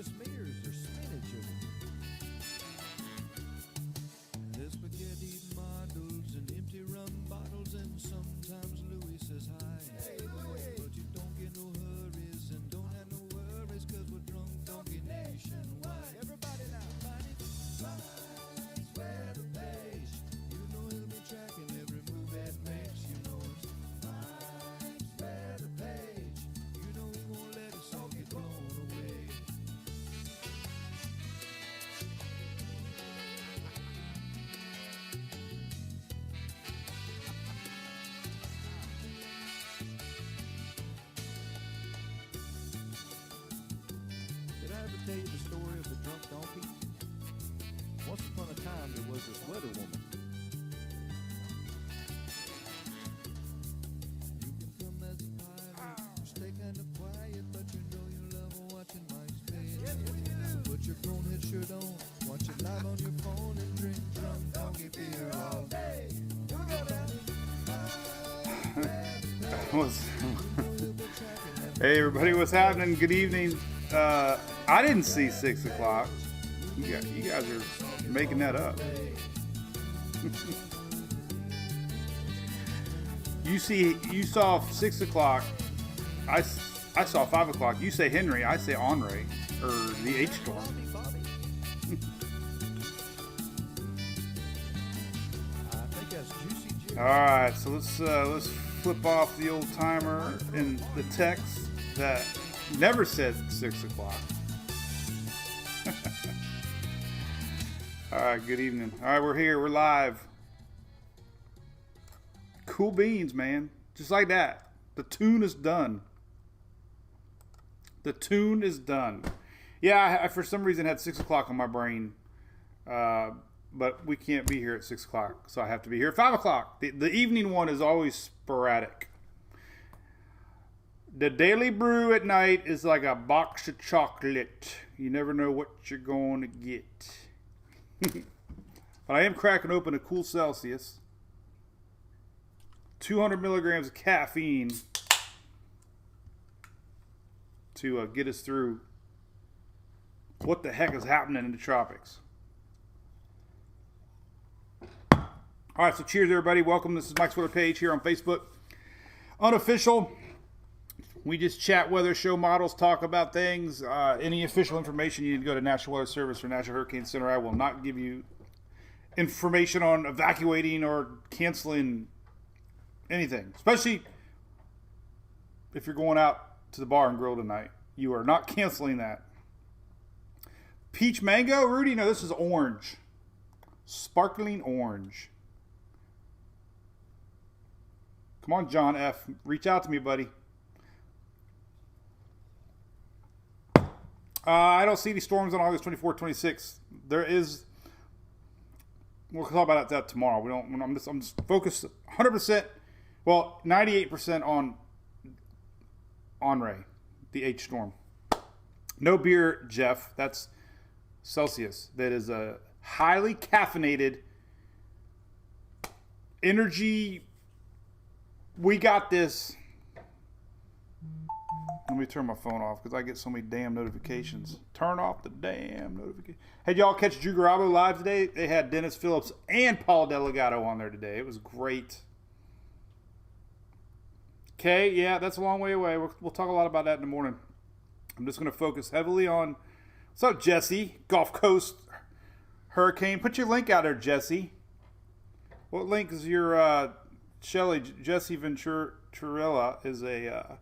smears or spinach in it. There's spaghetti models and empty rum bottles, and sometimes Louis says hi. Hey, Louis. But you don't get no hurries and don't have no worries, cause we're drunk donkey nationwide. Everybody now. Lines where the page. You know he'll be tracking every move that makes. You know it's lines where the page. You know he won't let us all get blown away. Did I ever tell you the story of the drunk donkey? Once upon a time, there was this weather woman. You can come as a pirate, you stay kind of quiet, but you know you love watching mice play. Yes, we do. So put your grown head shirt on, watch it live on your phone, and drink drunk donkey beer all day. Hey everybody, what's happening? Good evening. I didn't see 6 o'clock. You guys are making that up. You saw 6 o'clock. I saw 5 o'clock. You say Henry, I say Henri, or the H Storm. All right, so let's flip off the old timer in the text that never said 6 o'clock. All right, good evening. All right, we're here. We're live. Cool beans, man. Just like that. The tune is done. The tune is done. Yeah, I for some reason had 6 o'clock on my brain. But we can't be here at 6 o'clock, so I have to be here at 5 o'clock. The evening one is always sporadic. The daily brew at night is like a box of chocolate. You never know what you're going to get. But I am cracking open a cool Celsius. 200 milligrams of caffeine to get us through what the heck is happening in the tropics. All right, so cheers, everybody. Welcome. This is Mike's Weather Page here on Facebook. Unofficial. We just chat weather, show models, talk about things. Any official information, you need to go to National Weather Service or National Hurricane Center. I will not give you information on evacuating or canceling anything, especially if you're going out to the bar and grill tonight. You are not canceling that. Peach mango, Rudy? No, this is orange. Sparkling orange. Come on, John F. Reach out to me, buddy. I don't see any storms on August 24th, 26th. There is. We'll talk about that tomorrow. I'm just focused 100%. Well, 98% on Henri, the H storm. No beer, Jeff. That's Celsius. That is a highly caffeinated energy. We got this. Let me turn my phone off because I get so many damn notifications. Turn off the damn notification. Hey, y'all catch Drew Garabo live today? They had Dennis Phillips and Paul Delegato on there today. It was great. Okay, yeah, that's a long way away. We'll talk a lot about that in the morning. I'm just going to focus heavily on... What's up, Jesse? Gulf Coast Hurricane. Put your link out there, Jesse. What link is your... Shelly, Jesse Venturella is a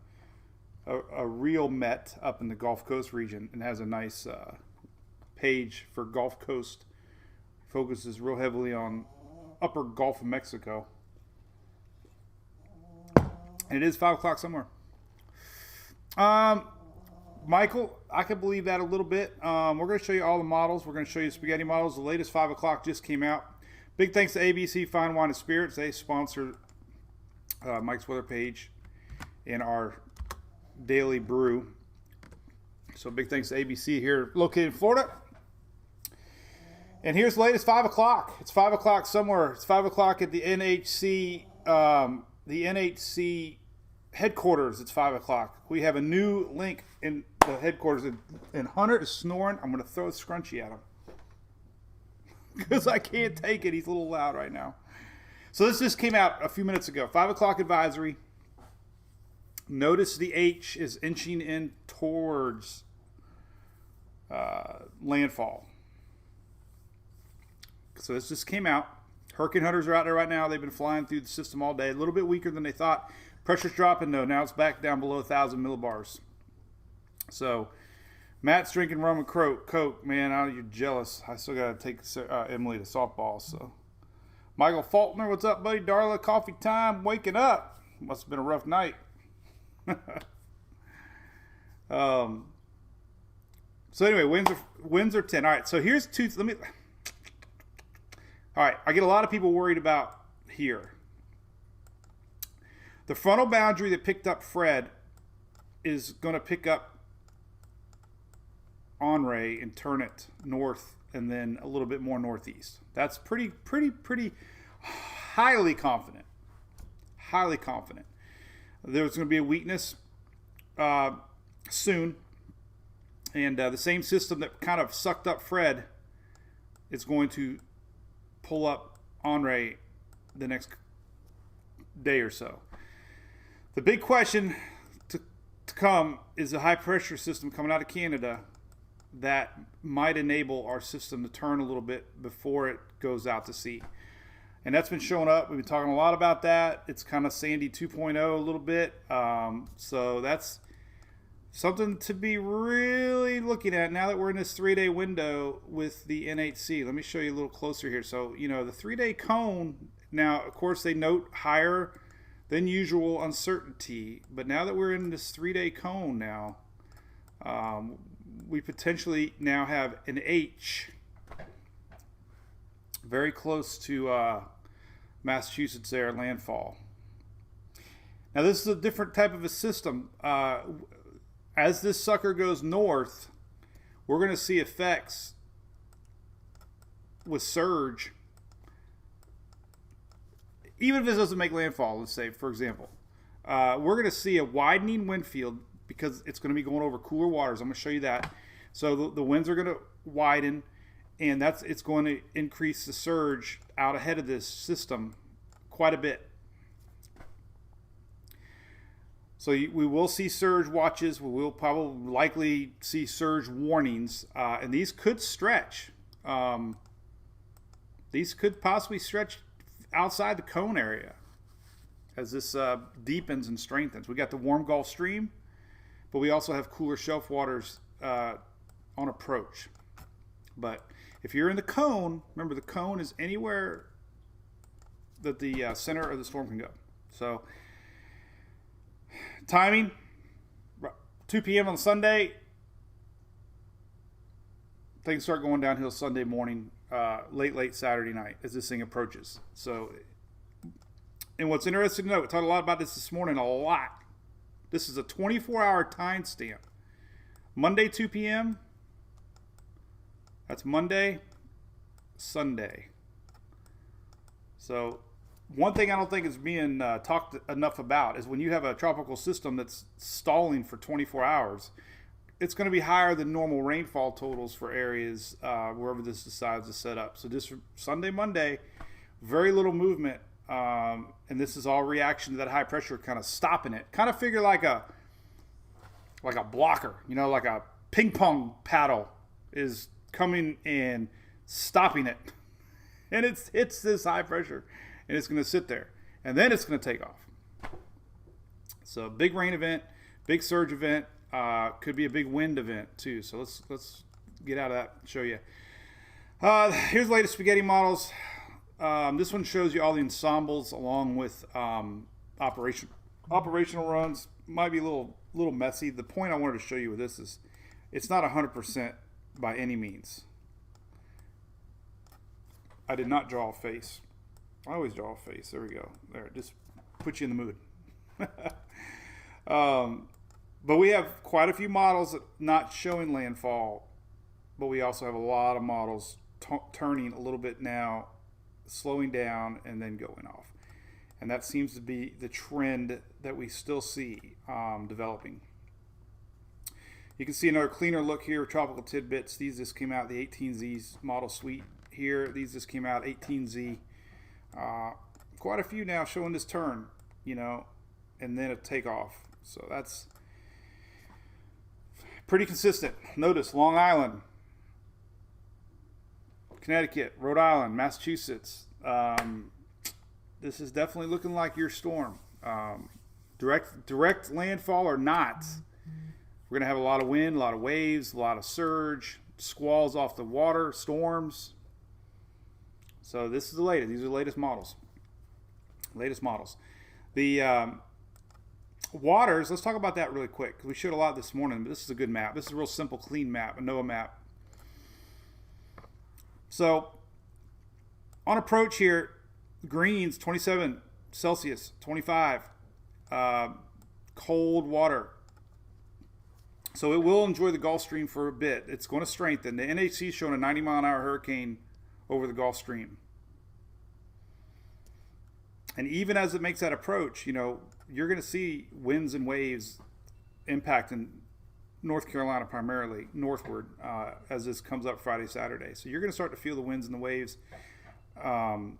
real Met up in the Gulf Coast region and has a nice page for Gulf Coast. Focuses real heavily on upper Gulf of Mexico. And it is 5 o'clock somewhere. Michael, I can believe that a little bit. We're going to show you all the models. We're going to show you spaghetti models. The latest 5 o'clock just came out. Big thanks to ABC Fine Wine and Spirits. They sponsor Mike's Weather Page and our daily brew. So big thanks to ABC here, located in Florida. And here's the latest 5 o'clock. It's 5 o'clock somewhere. It's 5 o'clock at the NHC headquarters. It's 5 o'clock. We have a new link in the headquarters, and Hunter is snoring. I'm going to throw a scrunchie at him because I can't take it. He's a little loud right now. So this just came out a few minutes ago. 5 o'clock advisory. Notice the H is inching in towards landfall. So this just came out. Hurricane hunters are out there right now. They've been flying through the system all day. A little bit weaker than they thought. Pressure's dropping though. Now it's back down below 1,000 millibars. So Matt's drinking rum and Coke. Man, you're jealous. I still got to take Emily to softball. So Michael Faulkner, what's up, buddy? Darla, coffee time. Waking up. Must have been a rough night. So anyway, winds are 10. All right, so here's two. All right, I get a lot of people worried about here. The frontal boundary that picked up Fred is going to pick up Henri and turn it north and then a little bit more northeast. That's pretty highly confident. Highly confident. There's going to be a weakness soon. And the same system that kind of sucked up Fred is going to pull up Henri the next day or so. The big question to come is a high pressure system coming out of Canada that might enable our system to turn a little bit before it goes out to sea. And that's been showing up. We've been talking a lot about that. It's kind of Sandy 2.0 a little bit. So that's something to be really looking at now that we're in this 3-day window with the NHC. Let me show you a little closer here. So, the 3-day cone, now, of course, they note higher than usual uncertainty. But now that we're in this 3-day cone now, we potentially now have an H very close to Massachusetts there, landfall. Now, this is a different type of a system. As this sucker goes north, we're going to see effects with surge. Even if this doesn't make landfall, let's say, for example, we're going to see a widening wind field because it's going to be going over cooler waters. I'm going to show you that. So the winds are going to widen, and it's going to increase the surge out ahead of this system quite a bit. So we will see surge watches. We will probably likely see surge warnings, and these could stretch. These could possibly stretch outside the cone area as this deepens and strengthens. We got the warm Gulf Stream, but we also have cooler shelf waters on approach. But if you're in the cone, remember the cone is anywhere that the center of the storm can go. So timing, 2 p.m. on Sunday. Things start going downhill Sunday morning, late Saturday night as this thing approaches. So, and what's interesting to note, we talked a lot about this morning, a lot. This is a 24-hour timestamp. Monday, 2 p.m. That's Monday, Sunday. So one thing I don't think is being talked enough about is when you have a tropical system that's stalling for 24 hours, it's going to be higher than normal rainfall totals for areas wherever this decides to set up. So just Sunday, Monday, very little movement. And this is all reaction to that high pressure kind of stopping it. Kind of figure like a blocker, like a ping pong paddle is coming and stopping it. And it's this high pressure. And it's going to sit there. And then it's going to take off. So big rain event, big surge event, could be a big wind event too. So let's get out of that and show you. Here's the latest spaghetti models. This one shows you all the ensembles along with operational runs. Might be a little messy. The point I wanted to show you with this is it's not 100% by any means. I did not draw a face. I always draw a face. There we go. There, just put you in the mood. But we have quite a few models not showing landfall, but we also have a lot of models turning a little bit now, slowing down, and then going off. And that seems to be the trend that we still see developing. You can see another cleaner look here with Tropical Tidbits. These just came out, the 18Z's model suite here. These just came out, 18Z. Quite a few now showing this turn, you know, and then a takeoff. So that's pretty consistent. Notice Long Island, Connecticut, Rhode Island, Massachusetts. This is definitely looking like your storm. Direct landfall or not, we're going to have a lot of wind, a lot of waves, a lot of surge, squalls off the water, storms. So this is the latest. These are the latest models. The waters, let's talk about that really quick. We showed a lot this morning, but this is a good map. This is a real simple, clean map, a NOAA map. So on approach here, greens 27 Celsius, 25, cold water. So it will enjoy the Gulf Stream for a bit. It's going to strengthen. The NHC is showing a 90-mile-an-hour hurricane over the Gulf Stream. And even as it makes that approach, you know, you're going to see winds and waves impacting North Carolina primarily, northward, as this comes up Friday, Saturday. So you're going to start to feel the winds and the waves on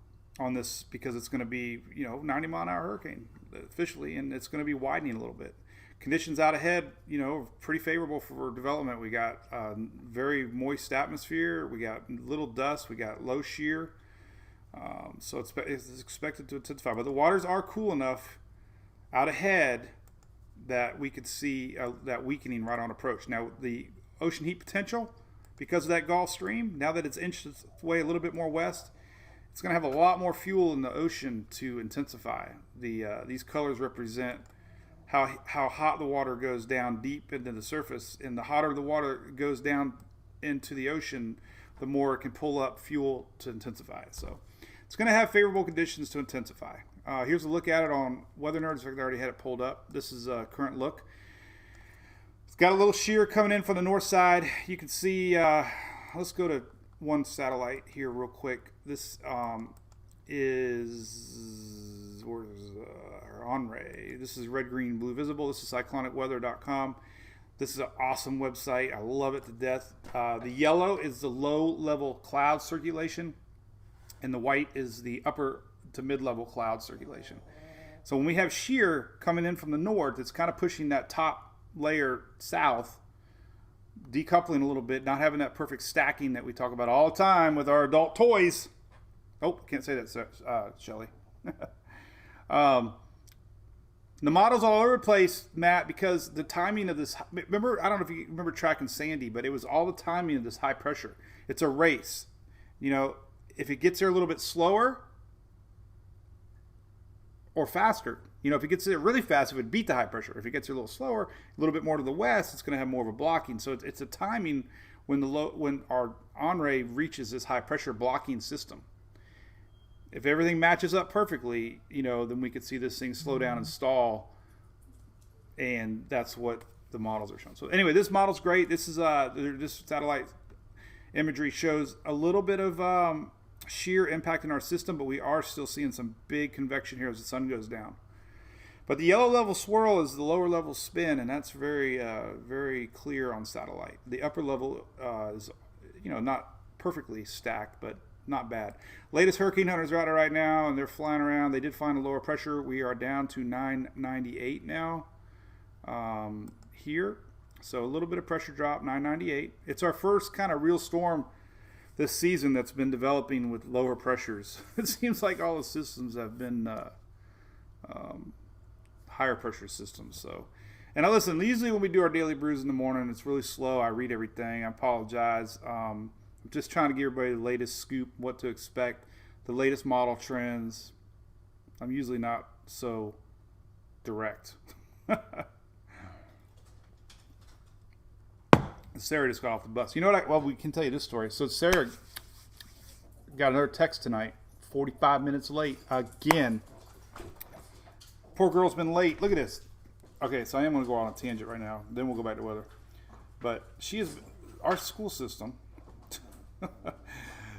this, because it's going to be, you know, 90-mile-an-hour hurricane officially, and it's going to be widening a little bit. Conditions out ahead, you know, pretty favorable for development. We got very moist atmosphere. We got little dust. We got low shear. So it's expected to intensify. But the waters are cool enough out ahead that we could see that weakening right on approach. Now, the ocean heat potential, because of that Gulf Stream, now that it's inched its way a little bit more west, it's going to have a lot more fuel in the ocean to intensify. These colors represent how hot the water goes down deep into the surface, and the hotter the water goes down into the ocean, the more it can pull up fuel to intensify. So it's going to have favorable conditions to intensify. Here's a look at it on Weather Nerds. I already had it pulled up. This is a current look. It's got a little shear coming in from the north side. You can see, let's go to one satellite here real quick. This is, where's Henri? This is red, green, blue visible. This is cyclonicweather.com. This is an awesome website. I love it to death. The yellow is the low-level cloud circulation, and the white is the upper to mid-level cloud circulation. So when we have shear coming in from the north, it's kind of pushing that top layer south, decoupling a little bit, not having that perfect stacking that we talk about all the time with our adult toys. Oh, can't say that, Shelly. The model's all over the place, Matt, because the timing of this, remember, I don't know if you remember tracking Sandy, but it was all the timing of this high pressure. It's a race. You know, if it gets there a little bit slower or faster, you know, if it gets there really fast, it would beat the high pressure. If it gets there a little slower, a little bit more to the west, it's going to have more of a blocking. So it's a timing when our Henri reaches this high pressure blocking system. If everything matches up perfectly, you know, then we could see this thing slow down and stall, and that's what the models are showing. So anyway, this model's great. This is this satellite imagery shows a little bit of shear impact in our system, but we are still seeing some big convection here as the sun goes down. But the yellow level swirl is the lower level spin, and that's very very clear on satellite. The upper level is, you know, not perfectly stacked, but not bad. Latest hurricane hunters are out right now, and they're flying around. They did find a lower pressure. We are down to 998 now here. So a little bit of pressure drop, 998. It's our first kind of real storm this season that's been developing with lower pressures. It seems like all the systems have been higher pressure systems. So, and now listen, usually when we do our daily brews in the morning, it's really slow. I read everything. I apologize. I'm just trying to give everybody the latest scoop, what to expect, the latest model trends. I'm usually not so direct. Sarah just got off the bus. You know what? Well, we can tell you this story. So Sarah got another text tonight, 45 minutes late again. Poor girl's been late. Look at this. Okay, so I am going to go on a tangent right now. Then we'll go back to weather. But she is, our school system,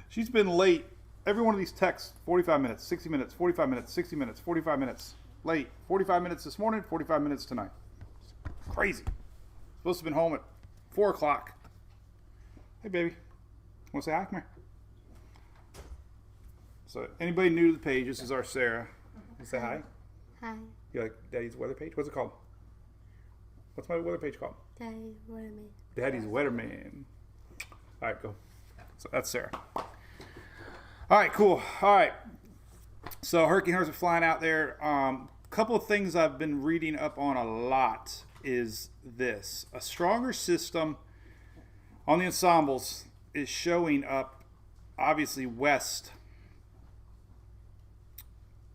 she's been late. Every one of these texts, 45 minutes, 60 minutes, 45 minutes, 60 minutes, 45 minutes. Late. 45 minutes this morning, 45 minutes tonight. Crazy. Supposed to have been home at 4 o'clock. Hey, baby. Want to say hi? Come here. So, anybody new to the page, this is our Sarah. Say hi. Hi. You like Daddy's weather page? What's it called? What's my weather page called? Daddy's Weatherman. Daddy's Weatherman. All right, go. So that's Sarah. All right, cool. All right. So hurricane hurricanes are flying out there. Couple of things I've been reading up on a lot is this. A stronger system on the ensembles is showing up, obviously, west.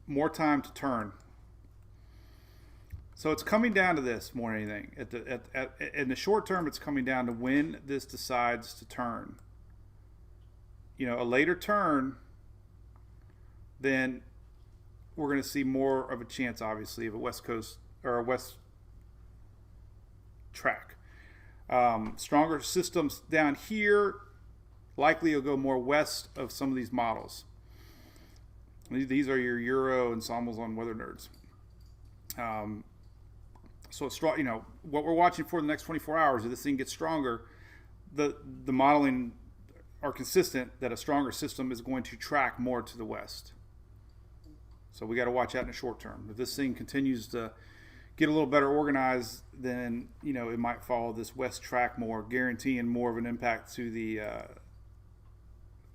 More time to turn. So it's coming down to this more than anything. In the short term, it's coming down to when this decides to turn. You know, a later turn, then we're going to see more of a chance, obviously, of a west coast or a west track. Stronger systems down here likely will go more west of some of these models. These are your Euro ensembles on Weather Nerds. So it's strong. You know what we're watching for the next 24 hours. If this thing gets stronger, the modeling are consistent that a stronger system is going to track more to the west. So we got to watch out in the short term. If this thing continues to get a little better organized, then it might follow this west track more, guaranteeing more of an impact to the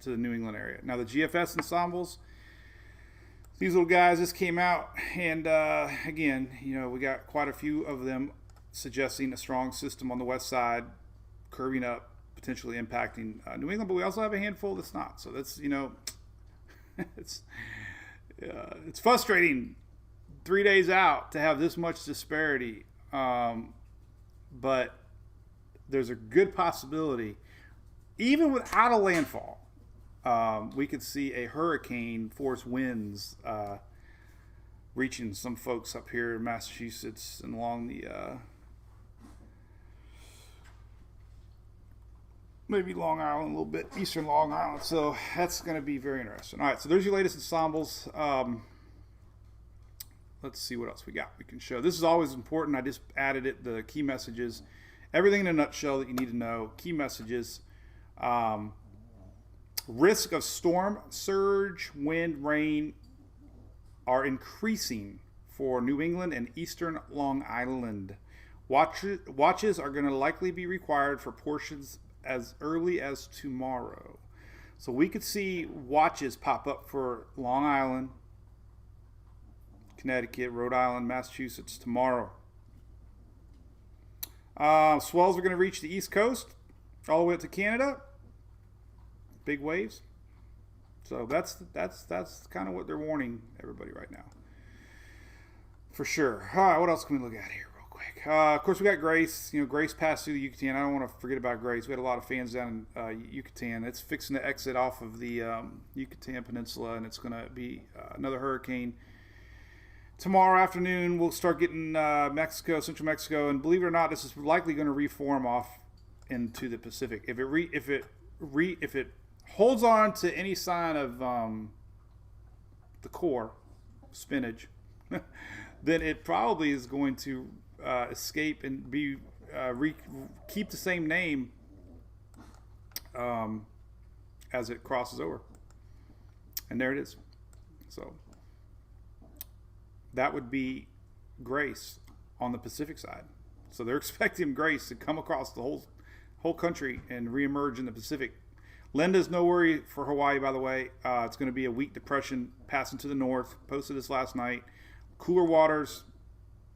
New England area. Now the GFS ensembles. These little guys just came out, and again, we got quite a few of them suggesting a strong system on the west side, curving up, potentially impacting New England. But we also have a handful that's not. So that's it's frustrating 3 days out to have this much disparity. But there's a good possibility, even without a landfall. We could see a hurricane force winds reaching some folks up here in Massachusetts and along the maybe Long Island a little bit, eastern Long Island. So that's going to be very interesting. All right, so there's your latest ensembles. Let's see what else we got we can show. This is always important. I just added it, the key messages. Everything in a nutshell that you need to know. Key messages. Risk of storm surge, wind, rain are increasing for New England and eastern Long Island. Watches are going to likely be required for portions as early as tomorrow. So we could see watches pop up for Long Island, Connecticut, Rhode Island, Massachusetts tomorrow. Swells are going to reach the East Coast all the way up to Canada. Big waves. So that's kind of what they're warning everybody right now. For sure. All right, what else can we look at here real quick? Of course, we got Grace. Grace passed through the Yucatan. I don't want to forget about Grace. We had a lot of fans down in Yucatan. It's fixing to exit off of the Yucatan Peninsula, and it's going to be another hurricane. Tomorrow afternoon, we'll start getting Mexico, Central Mexico, and believe it or not, this is likely going to reform off into the Pacific. If it holds on to any sign of the core spinach, then it probably is going to escape and be keep the same name as it crosses over. And there it is. So that would be Grace on the Pacific side. So they're expecting Grace to come across the whole country and reemerge in the Pacific. Linda's no worry for Hawaii, by the way. It's going to be a weak depression passing to the north. Posted this last night. Cooler waters.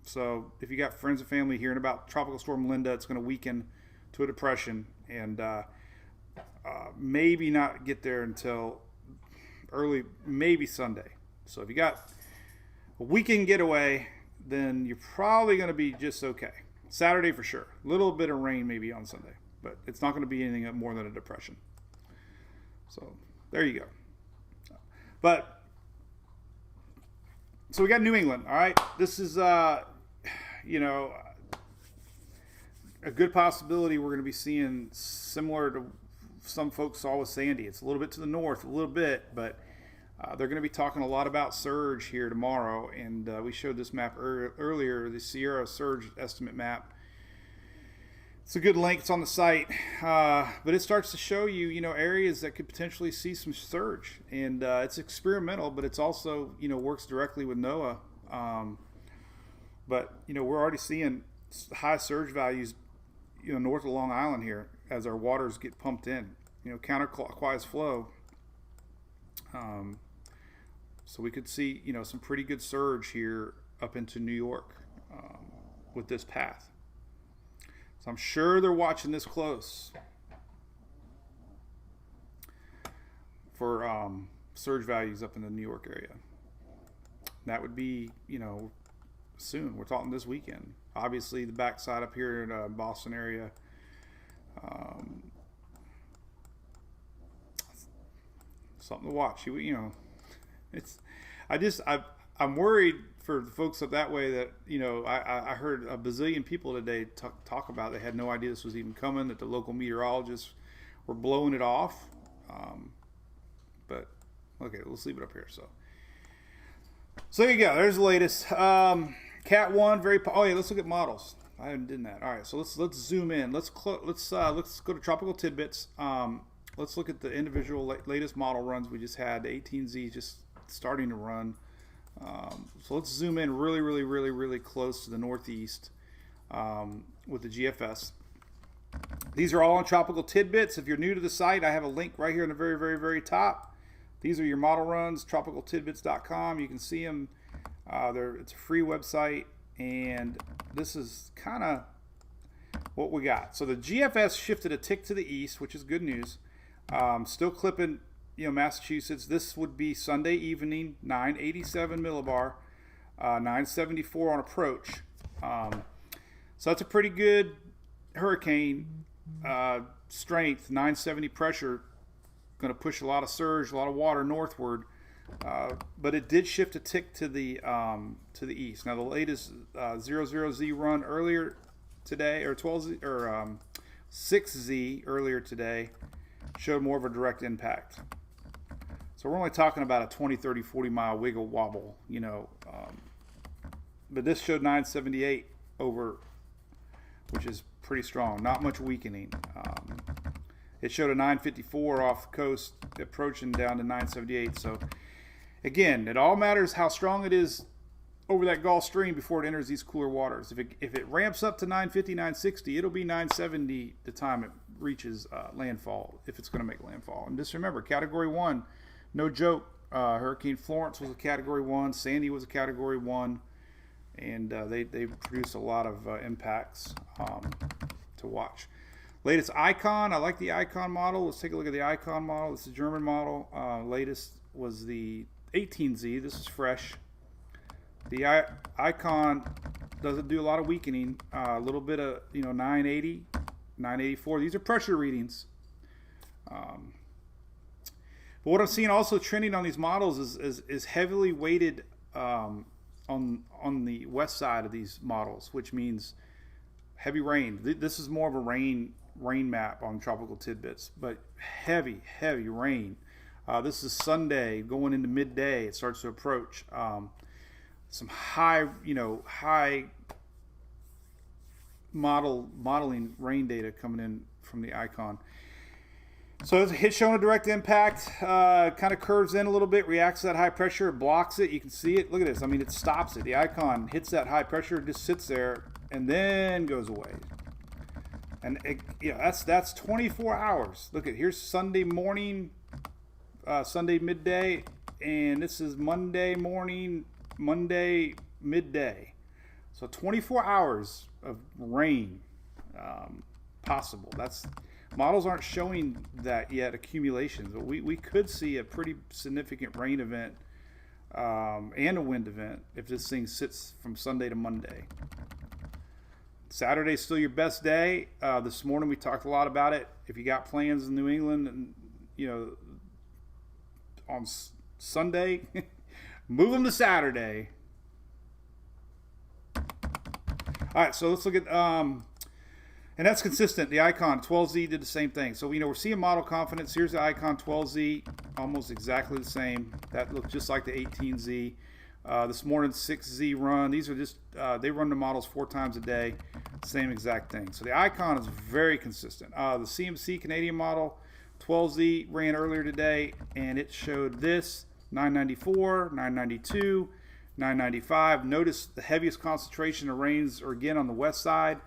So if you got friends and family hearing about Tropical Storm Linda, it's going to weaken to a depression and maybe not get there until early, maybe Sunday. So if you got a weekend getaway, then you're probably going to be just okay. Saturday for sure. A little bit of rain maybe on Sunday, but it's not going to be anything more than a depression. So there you go. But so we got New England. All right, this is a good possibility we're going to be seeing similar to some folks saw with Sandy. It's a little bit to the north, a little bit, but they're going to be talking a lot about surge here tomorrow. And we showed this map earlier, the Sierra surge estimate map. It's a good link. It's on the site, but it starts to show you, areas that could potentially see some surge, and it's experimental, but it's also, works directly with NOAA. But we're already seeing high surge values, north of Long Island here as our waters get pumped in, counterclockwise flow. So we could see, some pretty good surge here up into New York with this path. So I'm sure they're watching this close for surge values up in the New York area. That would be, soon. We're talking this weekend. Obviously, the backside up here in the Boston area. Something to watch. I'm worried for the folks up that way that, I heard a bazillion people today talk about they had no idea this was even coming, that the local meteorologists were blowing it off. But, okay, let's leave it up here. So there you go. There's the latest. Cat 1, let's look at models. I haven't done that. All right, so let's zoom in. Let's go to Tropical Tidbits. Let's look at the individual latest model runs we just had. The 18Z just starting to run. So let's zoom in really close to the northeast with the GFS. These are all on Tropical Tidbits. If you're new to the site, I have a link right here in the very top. These are your model runs, tropicaltidbits.com. You can see them. It's a free website, and this is kind of what we got. So the GFS shifted a tick to the east, which is good news. Still clipping, Massachusetts. This would be Sunday evening, 987 millibar, 974 on approach. So that's a pretty good hurricane strength, 970 pressure. Going to push a lot of surge, a lot of water northward. But it did shift a tick to the east. Now the latest 00Z run earlier today, or 12Z or 6Z earlier today, showed more of a direct impact. So we're only talking about a 20, 30, 40 mile wiggle wobble, but this showed 978 over, which is pretty strong. Not much weakening. It showed a 954 off the coast, approaching down to 978. So again, it all matters how strong it is over that Gulf Stream before it enters these cooler waters. If it ramps up to 950, 960, it'll be 970 the time it reaches landfall, if it's going to make landfall. And just remember, Category 1, no joke. Hurricane Florence was a Category 1, Sandy was a Category 1, and they produced a lot of impacts to watch. Latest Icon, I like the Icon model. Let's take a look at the Icon model. This is a German model. Latest was the 18Z. This is fresh. The Icon doesn't do a lot of weakening. A little bit of 980, 984. These are pressure readings. But what I'm seeing also trending on these models is heavily weighted on the west side of these models, which means heavy rain. This is more of a rain map on Tropical Tidbits, but heavy rain. This is Sunday going into midday. It starts to approach. Some high modeling rain data coming in from the Icon. So it's a hit showing a direct impact, kind of curves in a little bit, reacts to that high pressure, blocks it. You can see it. Look at this. I mean, it stops it. The Icon hits that high pressure, just sits there, and then goes away. And that's 24 hours. Look at here's Sunday morning, Sunday midday, and this is Monday morning, Monday midday. So 24 hours of rain possible. Models aren't showing that yet, accumulations, but we could see a pretty significant rain event and a wind event if this thing sits from Sunday to Monday. Saturday's still your best day. This morning we talked a lot about it. If you got plans in New England, and on Sunday, move them to Saturday. All right, so let's look at and that's consistent. The Icon 12Z did the same thing. So we're seeing model confidence. Here's the Icon 12Z, almost exactly the same. That looked just like the 18Z. This morning 6Z run. These are just they run the models 4 times a day, same exact thing. So the icon is very consistent. The CMC Canadian model 12Z ran earlier today, and it showed this 994, 992, 995. Notice the heaviest concentration of rains are again on the west side.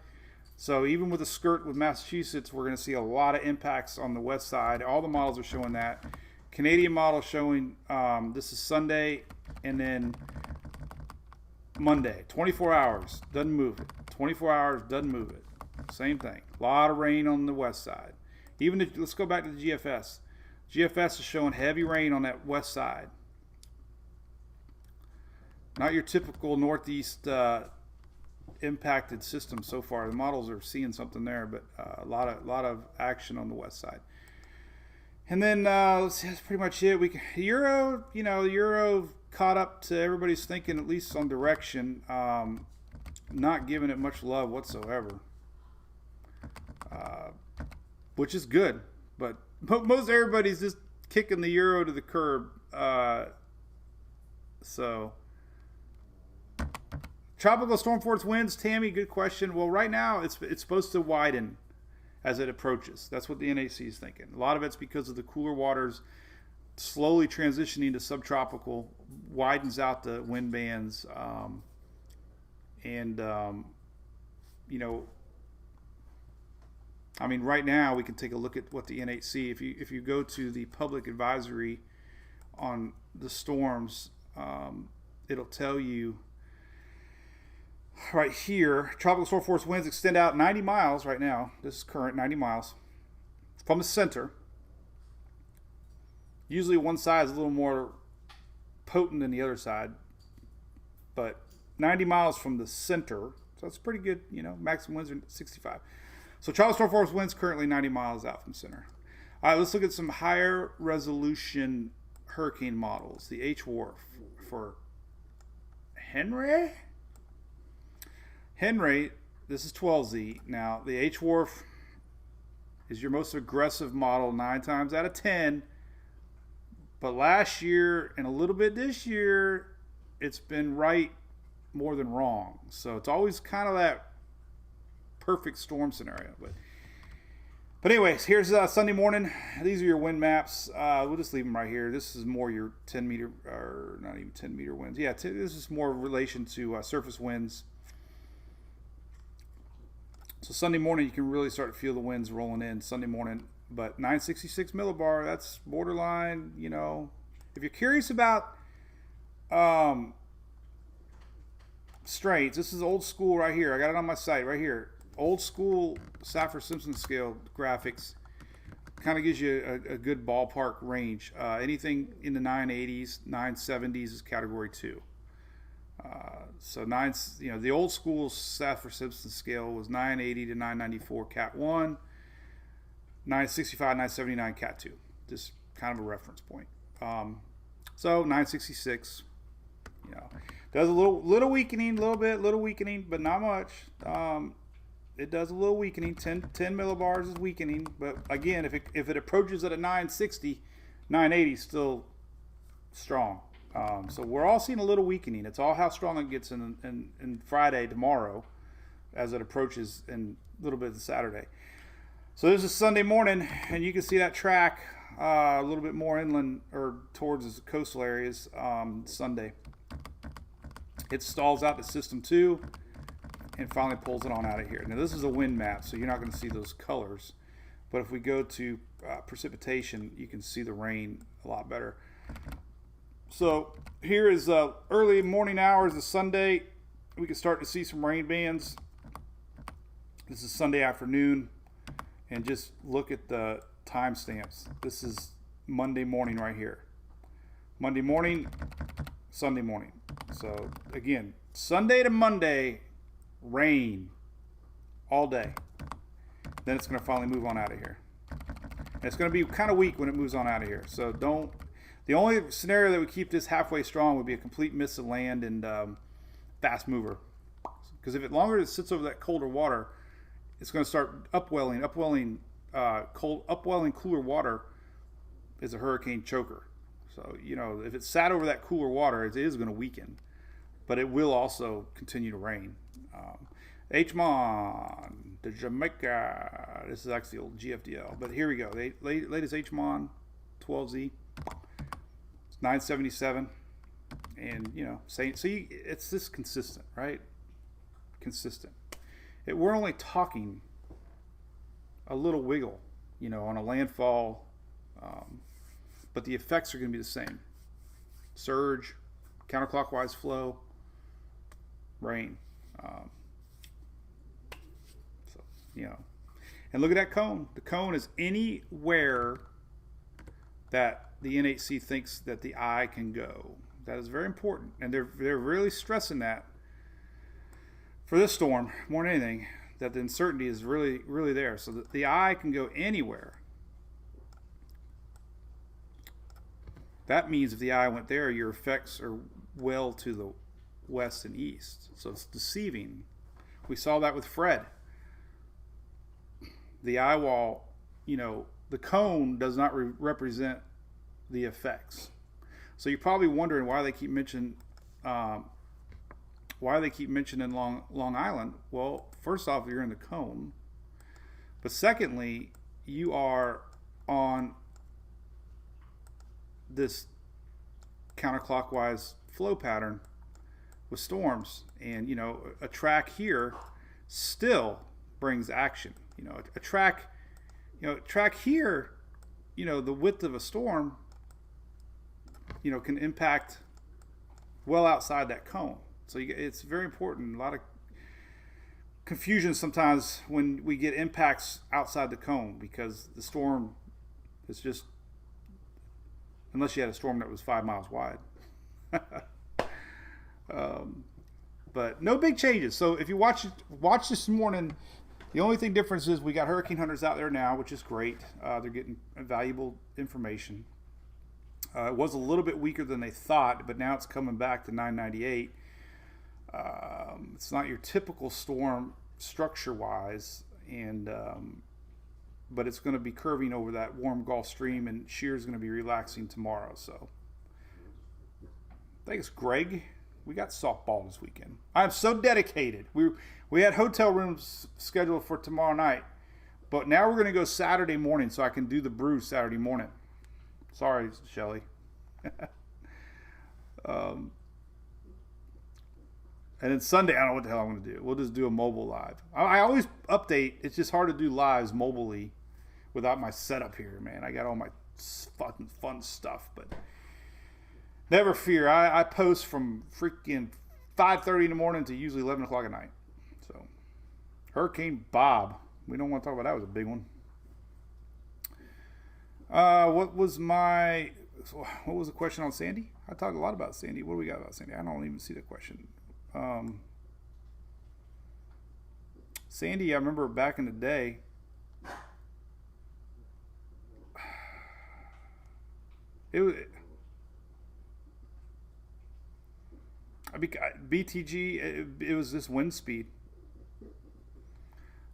So even with a skirt with Massachusetts, we're going to see a lot of impacts on the west side. All the models are showing that. Canadian model showing this is Sunday, and then Monday. 24 hours, doesn't move it. 24 hours, doesn't move it. Same thing. A lot of rain on the west side. Even let's go back to the GFS. GFS is showing heavy rain on that west side. Not your typical northeast impacted system so far. The models are seeing something there, but a lot of action on the west side. And then let's see, that's pretty much it. The Euro caught up to everybody's thinking, at least on direction. Not giving it much love whatsoever, which is good. But most everybody's just kicking the Euro to the curb. So. Tropical storm force winds, Tammy, good question. Well, right now it's supposed to widen as it approaches. That's what the NHC is thinking. A lot of it's because of the cooler waters slowly transitioning to subtropical, widens out the wind bands, I mean, right now we can take a look at what the NHC. If you go to the public advisory on the storms, it'll tell you. Right here, tropical storm force winds extend out 90 miles right now. This is current, 90 miles from the center. Usually one side is a little more potent than the other side, but 90 miles from the center, so that's pretty good. Maximum winds are 65. So tropical storm force winds currently 90 miles out from center. All right, let's look at some higher resolution hurricane models. The HWRF for Henri. Henri, this is 12Z. Now, the HWRF is your most aggressive model 9 times out of 10. But last year and a little bit this year, it's been right more than wrong. So it's always kind of that perfect storm scenario. But anyways, here's Sunday morning. These are your wind maps. We'll just leave them right here. This is more your 10 meter, or not even 10 meter winds. Yeah, this is more relation to surface winds. So Sunday morning, you can really start to feel the winds rolling in Sunday morning. But 966 millibar, that's borderline, If you're curious about strains, this is old school right here. I got it on my site right here. Old school Saffir-Simpson scale graphics. Kind of gives you a good ballpark range. Anything in the 980s, 970s is category 2. So the old school Saffir-Simpson scale was 980 to 994 Cat 1, 965, 979 Cat 2. Just kind of a reference point. So 966, does a little weakening, little weakening, but not much. It does a little weakening. 10 millibars is weakening, but again, if it approaches at a 960, 980 is still strong. So we're all seeing a little weakening. It's all how strong it gets in Friday, tomorrow, as it approaches, and a little bit of Saturday. So this is Sunday morning, and you can see that track a little bit more inland or towards the coastal areas Sunday. It stalls out to system 2 and finally pulls it on out of here. Now this is a wind map, so you're not going to see those colors. But if we go to precipitation, you can see the rain a lot better. So here is early morning hours of Sunday. We can start to see some rain bands. This is Sunday afternoon. And just look at the timestamps. This is Monday morning right here. Monday morning, Sunday morning. So again, Sunday to Monday, rain all day. Then it's going to finally move on out of here. And it's going to be kind of weak when it moves on out of here. So the only scenario that would keep this halfway strong would be a complete miss of land and fast mover. Because if it longer it sits over that colder water, it's going to start upwelling. Upwelling cooler water is a hurricane choker. So, if it's sat over that cooler water, it is going to weaken, but it will also continue to rain. HMON, the Jamaica. This is actually old GFDL, but here we go. The latest HMON 12Z. It's 977, and it's just consistent, right? Consistent. We're only talking a little wiggle, on a landfall, but the effects are going to be the same. Surge, counterclockwise flow, rain. And look at that cone. The cone is anywhere that the NHC thinks that the eye can go. That is very important, and they're really stressing that for this storm more than anything, that the uncertainty is really, really there, so that the eye can go anywhere. That means if the eye went there, your effects are well to the west and east, so it's deceiving. We saw that with Fred. The eye wall, the cone does not represent the effects. So you're probably wondering why they keep mentioning Long Island. Well, first off, you're in the cone, but secondly, you are on this counterclockwise flow pattern with storms, and a track here still brings action. A track here, the width of a storm, can impact well outside that cone. So it's very important. A lot of confusion sometimes when we get impacts outside the cone, because the storm is just, unless you had a storm that was 5 miles wide. But no big changes. So if you watch this morning, the only thing difference is we got hurricane hunters out there now, which is great. They're getting valuable information. It was a little bit weaker than they thought, but now it's coming back to 998. It's not your typical storm structure-wise, and but it's going to be curving over that warm Gulf Stream, and shear is going to be relaxing tomorrow. So thanks, Greg. We got softball this weekend. I'm so dedicated. We had hotel rooms scheduled for tomorrow night, but now we're going to go Saturday morning so I can do the brew Saturday morning. Sorry, Shelly. And then Sunday, I don't know what the hell I'm going to do. We'll just do a mobile live. I always update. It's just hard to do lives mobilely without my setup here, man. I got all my fun stuff, but never fear. I post from freaking 5:30 in the morning to usually 11 o'clock at night. So, Hurricane Bob. We don't want to talk about that. It was a big one. What was the question on Sandy? I talked a lot about Sandy. What do we got about Sandy? I don't even see the question. Sandy, I remember back in the day. BTG. It was this wind speed.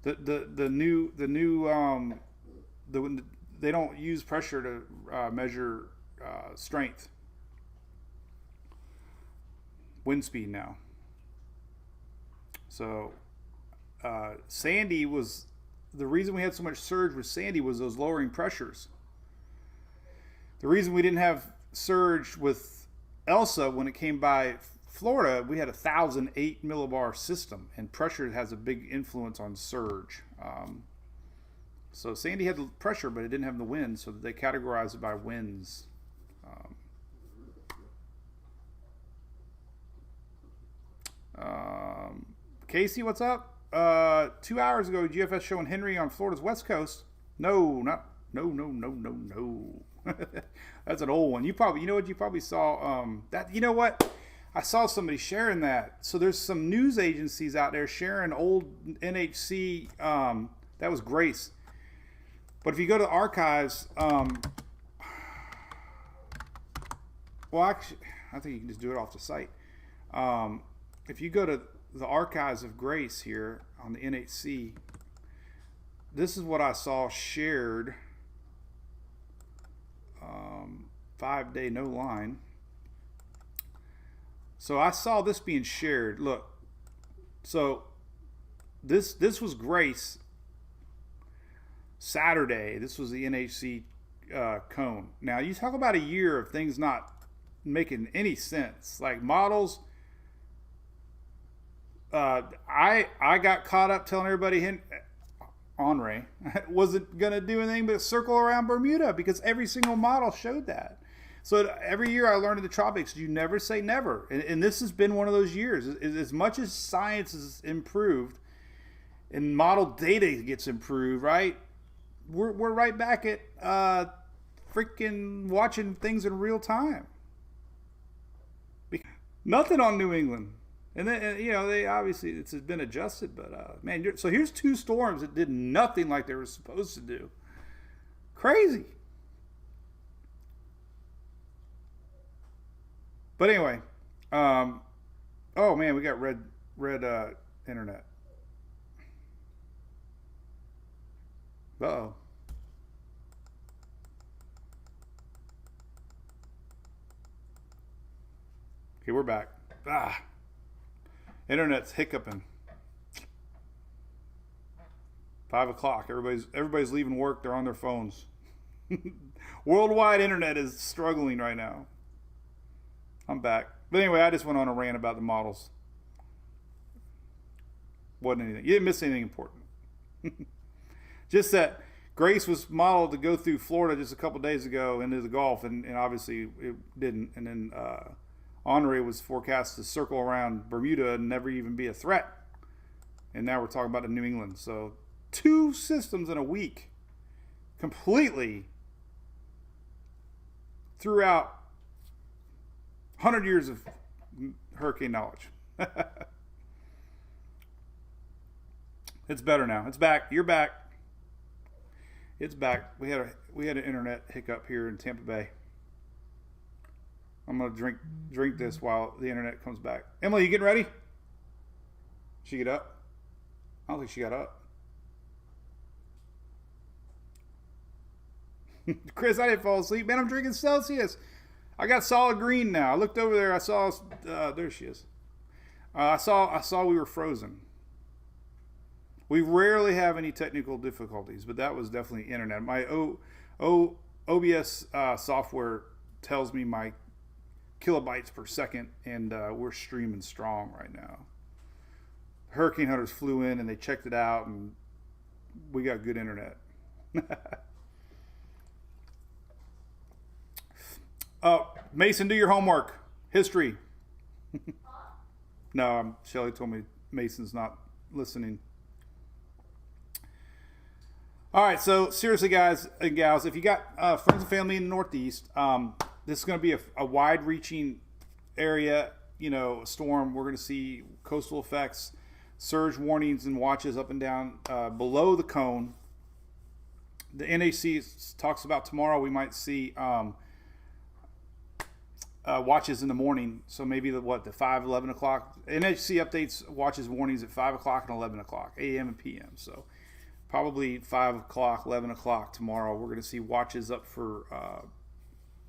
The new they don't use pressure to measure strength. Wind speed now. So Sandy was the reason we had so much surge with Sandy was those lowering pressures. The reason we didn't have surge with Elsa when it came by Florida, we had a 1,008 millibar system, and pressure has a big influence on surge. So Sandy had the pressure, but it didn't have the wind, so they categorized it by winds. Casey, what's up? 2 hours ago, GFS showing Henri on Florida's west coast. No. That's an old one. You probably saw that. You know what? I saw somebody sharing that. So there's some news agencies out there sharing old NHC. That was Grace. But if you go to the archives, well, actually, I think you can just do it off the site. If you go to the archives of Grace here on the NHC, this is what I saw shared 5-day no line. So I saw this being shared. Look, so this was Grace Saturday. This was the NHC cone. Now you talk about a year of things not making any sense. Like models, I got caught up telling everybody Henri wasn't gonna do anything but circle around Bermuda because every single model showed that. So every year I learned in the tropics, you never say never. And this has been one of those years. As much as science has improved and model data gets improved, right? We're right back at freaking watching things in real time. Nothing on New England. And then, they obviously, it's been adjusted, but man, so here's 2 storms that did nothing like they were supposed to do. Crazy. But anyway, oh man, we got red internet. Uh-oh. Okay, we're back. Internet's hiccuping. 5 o'clock. Everybody's leaving work. They're on their phones. Worldwide internet is struggling right now. I'm back. But anyway, I just went on a rant about the models. Wasn't anything. You didn't miss anything important. Just that Grace was modeled to go through Florida just a couple days ago into the Gulf, and obviously it didn't. And then Henri was forecast to circle around Bermuda and never even be a threat. And now we're talking about the New England. So 2 systems in a week completely threw out 100 years of hurricane knowledge. It's better now. It's back. You're back. It's back. We had an internet hiccup here in Tampa Bay. I'm gonna drink this while the internet comes back. Emily, you getting ready? She get up? I don't think she got up. Chris, I didn't fall asleep. Man, I'm drinking Celsius. I got solid green now. I looked over there. I saw. There she is. I saw we were frozen. We rarely have any technical difficulties, but that was definitely internet. My OBS software tells me my kilobytes per second, and we're streaming strong right now. Hurricane hunters flew in and they checked it out, and we got good internet. Mason, do your homework. History. No, Shelly told me Mason's not listening. All right, so seriously, guys and gals, if you got friends and family in the Northeast, this is going to be a wide-reaching area, storm. We're going to see coastal effects, surge warnings and watches up and down below the cone. The NHC talks about tomorrow we might see watches in the morning, so maybe the 5, 11 o'clock. NHC updates watches warnings at 5 o'clock and 11 o'clock, a.m. and p.m. So probably 5 o'clock, 11 o'clock tomorrow. We're going to see watches up for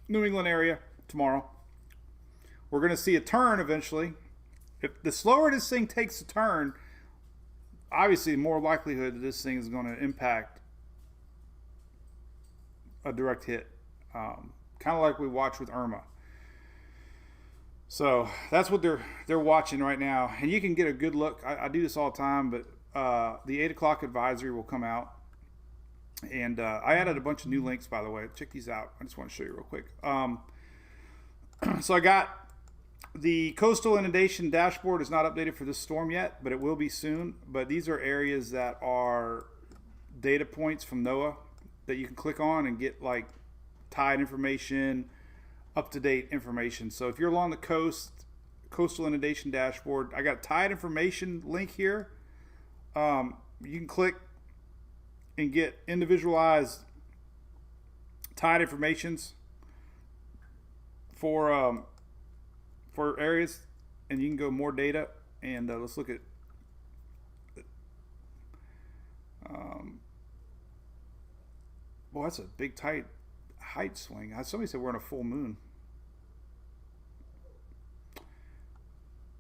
New England area tomorrow. We're going to see a turn eventually. If the slower this thing takes a turn, obviously more likelihood that this thing is going to impact a direct hit. Kind of like we watched with Irma. So that's what they're watching right now. And you can get a good look. I do this all the time, but the 8 o'clock advisory will come out. And I added a bunch of new links, by the way. Check these out. I just want to show you real quick. So I got the coastal inundation dashboard is not updated for this storm yet, but it will be soon. But these are areas that are data points from NOAA that you can click on and get like tide information, up-to-date information. So if you're along the coast, coastal inundation dashboard, I got tide information link here. You can click and get individualized tide informations for areas, and you can go more data. And let's look at boy, that's a big tide. height swing. Somebody said we're on a full moon.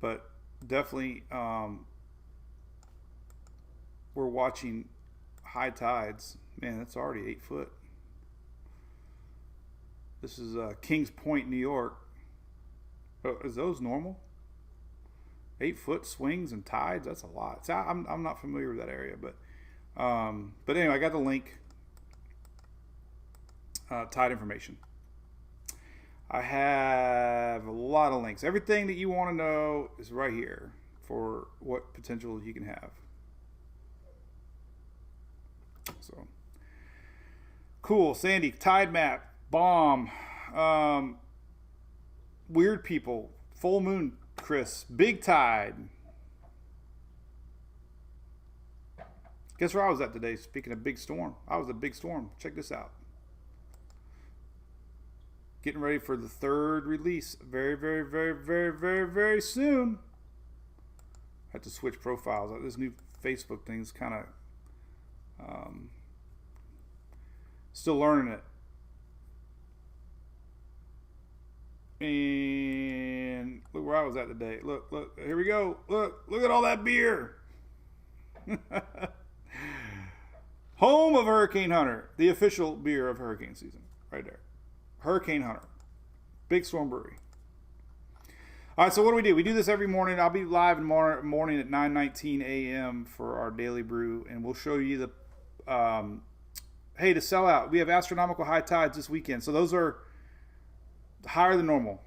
But definitely we're watching high tides. Man, that's already 8 foot. This is Kings Point, New York. Oh, is those normal? 8 foot swings and tides? That's a lot. So I'm not familiar with that area, but anyway, I got the link. Tide information. I have a lot of links. Everything that you want to know is right here for what potential you can have. So cool. Sandy, tide map, bomb, weird people, full moon, Chris, big tide. Guess where I was at today? Speaking of big storm, I was at a big storm. Check this out. Getting ready for the 3rd release very, very, very, very, very, very soon. I have to switch profiles. This new Facebook thing is kind of still learning it. And look where I was at today. Look, here we go. Look at all that beer. Home of Hurricane Hunter, the official beer of hurricane season, right there. Hurricane Hunter, Big Storm Brewery. All right, so what do we do? We do this every morning. I'll be live in morning at 9:19 a.m. for our daily brew, and we'll show you the hey, to sell out. We have astronomical high tides this weekend, so those are higher than normal.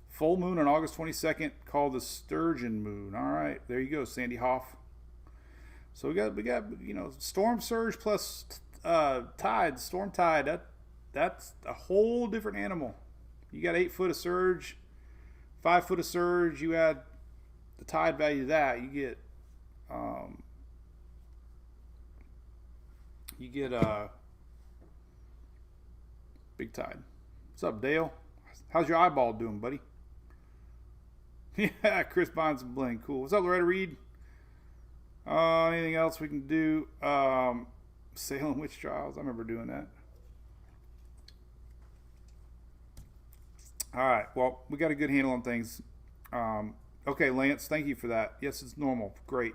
Full moon on August 22nd, called the Sturgeon Moon. All right, there you go, Sandy Hoff. So we got storm surge plus tide, storm tide. That's a whole different animal. You got 8 foot of surge, 5 foot of surge. You add the tide value to that, you get big tide. What's up, Dale? How's your eyeball doing, buddy? Yeah, Chris Bonds and Bling. Cool. What's up, Loretta Reed? Anything else we can do? Salem Witch Trials. I remember doing that. All right. Well, we got a good handle on things. Okay, Lance, thank you for that. Yes, it's normal. Great.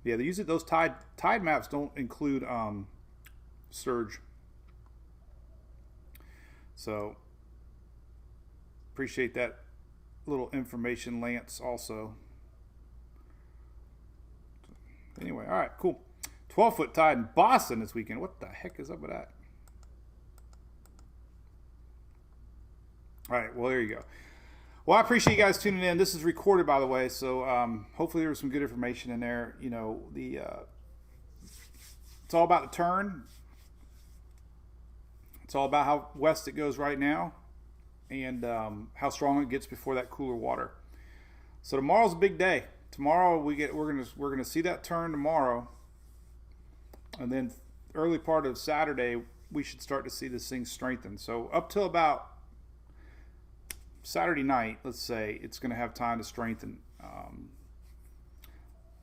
Yeah, they use it. Those tide maps don't include surge. So appreciate that little information, Lance, also. Anyway, all right, cool. 12-foot tide in Boston this weekend. What the heck is up with that? All right, well, there you go. Well, I appreciate you guys tuning in. This is recorded, by the way, so hopefully there was some good information in there. You know, it's all about the turn. It's all about how west it goes right now, and how strong it gets before that cooler water. So tomorrow's a big day. Tomorrow we're gonna see that turn tomorrow, and then early part of Saturday we should start to see this thing strengthen. So up till about Saturday night, let's say, it's going to have time to strengthen.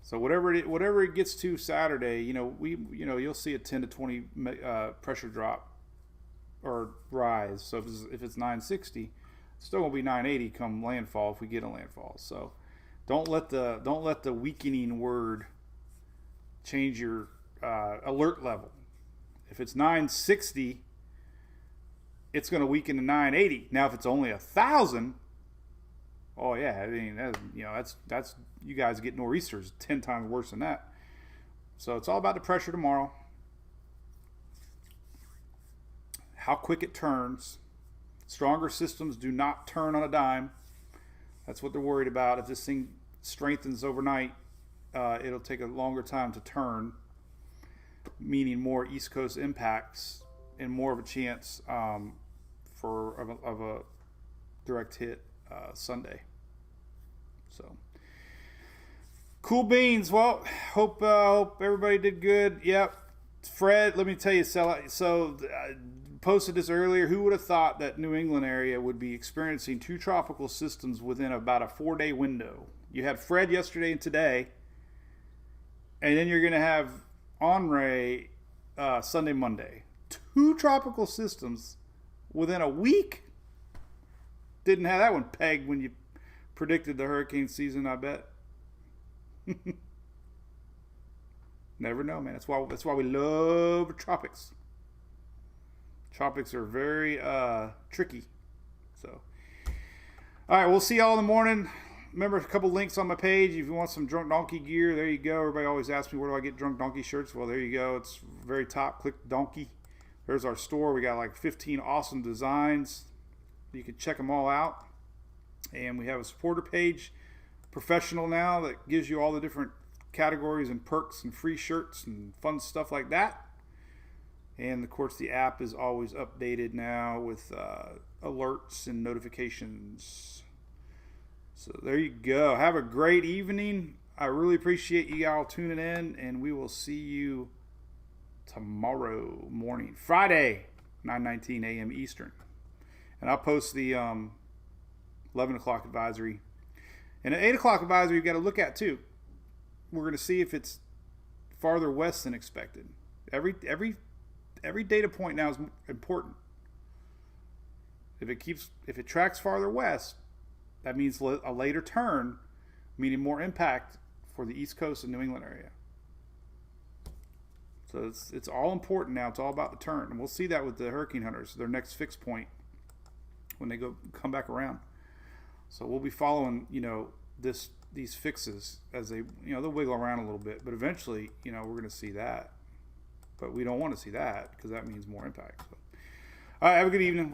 So whatever it gets to Saturday, you'll see a 10 to 20 pressure drop or rise. So if it's 960, it's still going to be 980 come landfall if we get a landfall. So don't let the weakening word change your alert level. If it's 960. It's going to weaken to 980. Now, if it's only 1,000, oh yeah, I mean that's you guys get nor'easters 10 times worse than that. So it's all about the pressure tomorrow, how quick it turns. Stronger systems do not turn on a dime. That's what they're worried about. If this thing strengthens overnight, it'll take a longer time to turn, meaning more East Coast impacts and more of a chance of a direct hit Sunday. So cool beans. Well, hope everybody did good. Yep. Fred, let me tell you, so posted this earlier. Who would have thought that New England area would be experiencing 2 tropical systems within about a 4-day window? You had Fred yesterday and today, And then you're going to have Henri Sunday, Monday. 2 tropical systems within a week. Didn't have that one pegged when you predicted the hurricane season, I bet. Never know, man. That's why we love the tropics. Tropics are very tricky. So, all right, we'll see y'all in the morning. Remember, a couple links on my page. If you want some Drunk Donkey gear, there you go. Everybody always asks me, where do I get Drunk Donkey shirts? Well, there you go. It's very top. Click Donkey. There's our store. We got like 15 awesome designs. You can check them all out. And we have a supporter page, professional now, that gives you all the different categories and perks and free shirts and fun stuff like that. And of course, the app is always updated now with alerts and notifications. So there you go. Have a great evening. I really appreciate you all tuning in, and we will see you tomorrow morning, Friday, 9:19 a.m. Eastern. And I'll post the 11 o'clock advisory. And an 8 o'clock advisory you've got to look at too. We're going to see if it's farther west than expected. Every data point now is important. If it tracks farther west, that means a later turn, meaning more impact for the East Coast and New England area. So it's all important now. It's all about the turn, and we'll see that with the hurricane hunters, their next fix point when they come back around. So we'll be following, these fixes as they, they'll wiggle around a little bit, but eventually, we're going to see that. But we don't want to see that because that means more impact. So, all right, have a good evening.